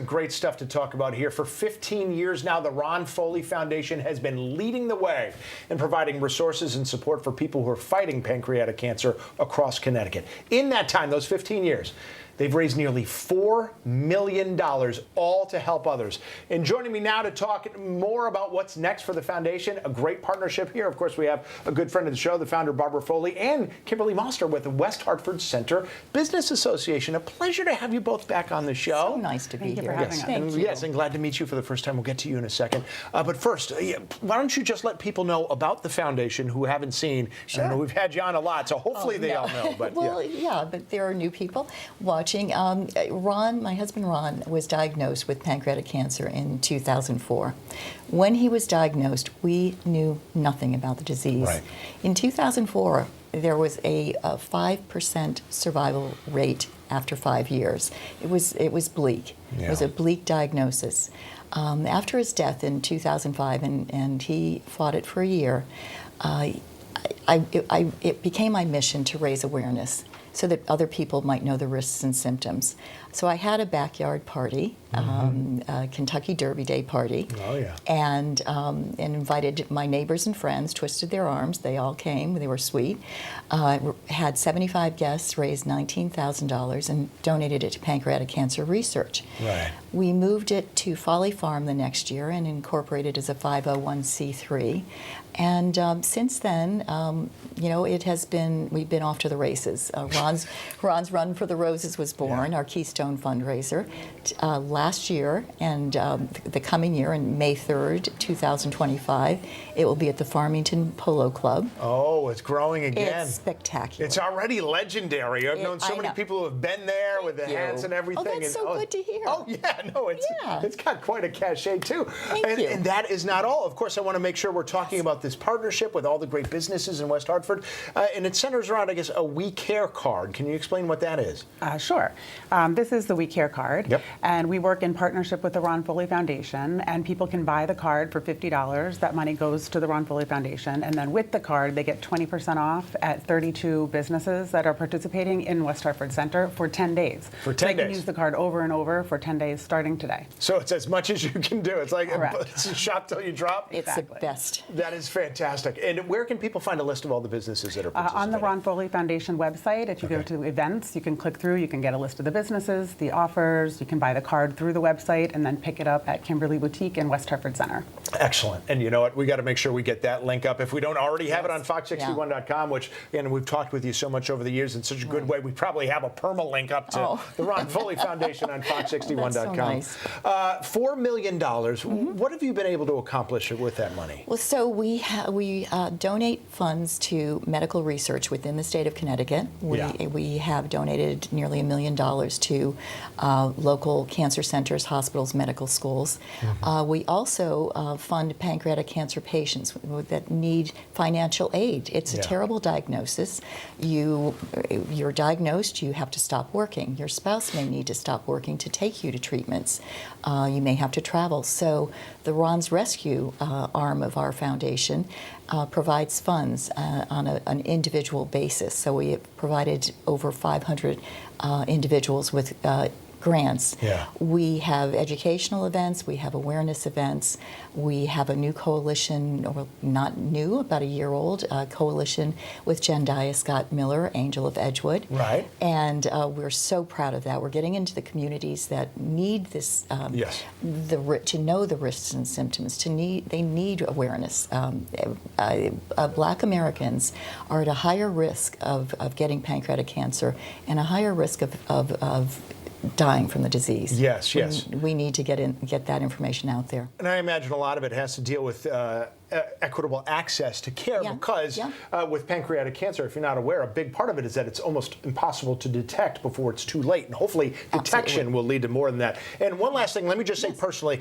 Great stuff to talk about here. For 15 years now, the Ron Foley Foundation has been leading the way in providing resources and support for people who are fighting pancreatic cancer across Connecticut. In that time, those 15 years, they've raised nearly $4 million, all to help others. And joining me now to talk more about what's next for the foundation, a great partnership here. Of course, we have a good friend of the show, the founder, Barbara Foley, and Kimberly Moster with the West Hartford Center Business Association. A pleasure to have you both back on the show. So nice to be here. Thank you for having us. Thank you. Yes, and glad to meet you for the first time. We'll get to you in a second. But first, why don't you just let people know about the foundation who haven't seen? Sure. I know we've had you on a lot, so hopefully they all know. But well, yeah, but there are new people watching. Ron, my husband Ron, was diagnosed with pancreatic cancer in 2004. When he was diagnosed, we knew nothing about the disease. Right. In 2004, there was a 5% survival rate after 5 years. It was bleak. Yeah. It was a bleak diagnosis. After his death in 2005, and he fought it for a year, it became my mission to raise awareness so that other people might know the risks and symptoms. So I had a backyard party, a Kentucky Derby Day party. Oh, yeah. And invited my neighbors and friends, twisted their arms. They all came. They were sweet. Had 75 guests, raised $19,000, and donated it to pancreatic cancer research. Right. We moved it to Foley Farm the next year and incorporated as a 501c3. And since then, we've been off to the races. Ron's Run for the Roses was born, our Keystone fundraiser, last year, and the coming year, on May 3rd, 2025, it will be at the Farmington Polo Club. Oh, it's growing again. It's spectacular. It's already legendary. I've known so I many know. people who have been there with the hats and everything. Oh, that's so good to hear. Oh, yeah, no, it's got quite a cachet, too. Thank you. And that is not all. Of course, I want to make sure we're talking about this partnership with all the great businesses in West Hartford. And it centers around, I guess, a We Care card. Can you explain what that is? Sure. This is the We Care card. Yep. And we work in partnership with the Ron Foley Foundation. And people can buy the card for $50. That money goes to the Ron Foley Foundation. And then with the card, they get 20% off at 32 businesses that are participating in West Hartford Center for 10 days. For 10 so they days. can use the card over and over for 10 days starting today. So it's as much as you can do. It's like it's a shop till you drop. It's Exactly. the best. That is fantastic. And where can people find a list of all the businesses that are participating? On the Ron Foley Foundation website, if you go to events, you can click through, you can get a list of the businesses, the offers, you can buy the card through the website, and then pick it up at Kimberly Boutique in West Hartford Center. Excellent. And you know what? We got to make sure we get that link up. If we don't already have it on fox61.com, which, again, we've talked with you so much over the years in such a good way, we probably have a permalink up to the Ron Foley Foundation on fox61.com. That's so nice. $4 million. What have you been able to accomplish with that money? Well, so we donate funds to medical research within the state of Connecticut. We have donated nearly $1 million to local cancer centers, hospitals, medical schools. We also fund pancreatic cancer patients that need financial aid. It's a terrible diagnosis. You're diagnosed, you have to stop working. Your spouse may need to stop working to take you to treatments. You may have to travel. So the Ron's Rescue arm of our foundation provides funds on an individual basis. So we have provided over 500 individuals with grants. Yeah. We have educational events, we have awareness events, we have a new coalition, or not new, about a year old, coalition with Jendiah Scott Miller, Angel of Edgewood. Right. And we're so proud of that. We're getting into the communities that need this, to know the risks and symptoms, they need awareness. Black Americans are at a higher risk of getting pancreatic cancer and a higher risk of dying from the disease. Yes, yes. We need to get that information out there. And I imagine a lot of it has to deal with equitable access to care because with pancreatic cancer, if you're not aware, a big part of it is that it's almost impossible to detect before it's too late. And hopefully detection will lead to more than that. And one last thing, let me just say personally,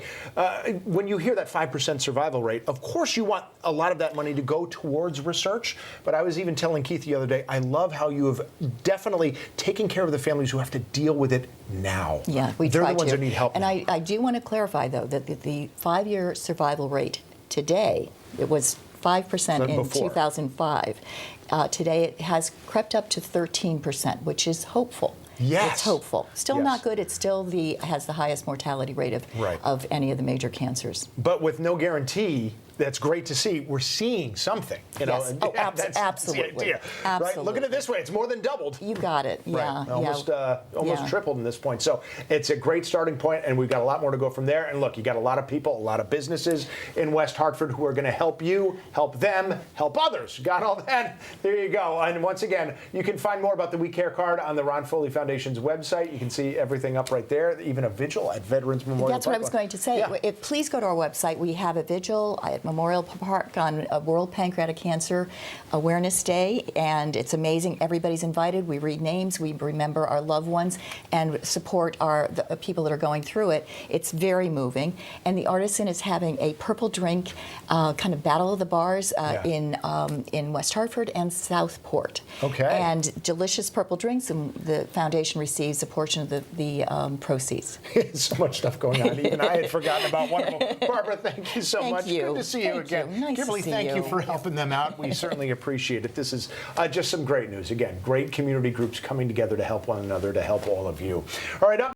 when you hear that 5% survival rate, of course you want a lot of that money to go towards research. But I was even telling Keith the other day, I love how you have definitely taken care of the families who have to deal with it now. Yeah, we They're try the ones to. that need help. And I do want to clarify, though, that the 5-year survival rate today, it was 5% in 2005. Today it has crept up to 13%, which is hopeful. Yes. It's hopeful. Still Yes. not good. It still has the highest mortality rate Right. of any of the major cancers. But with no guarantee, that's great to see. We're seeing something. You know, Yes. Oh, that's absolutely. the idea, right? Absolutely. Look at it this way: it's more than doubled. You got it. Yeah. Right. Almost Yeah. tripled in this point. So it's a great starting point, and we've got a lot more to go from there. And look, you got a lot of people, a lot of businesses in West Hartford who are going to help you, help them, help others. Got all that? There you go. And once again, you can find more about the We Care card on the Ron Foley Foundation's website. You can see everything up right there, even a vigil at Veterans Memorial That's what I Park. was going to say. Yeah. Please go to our website. We have a vigil at Memorial Park on World Pancreatic Cancer Awareness Day, and it's amazing. Everybody's invited. We read names, we remember our loved ones, and support the people that are going through it. It's very moving. And the Artisan is having a purple drink kind of battle of the bars in West Hartford and Southport. Okay. And delicious purple drinks, and the foundation receives a portion of the proceeds. So much stuff going on. Even I had forgotten about one of them. Barbara, thank you so Thank much. you. Good to see you Thank again. you. Nice to Kimberly, see thank you you. for helping them out. We certainly appreciate it. This is just some great news. Again, great community groups coming together to help one another, to help all of you. All right, up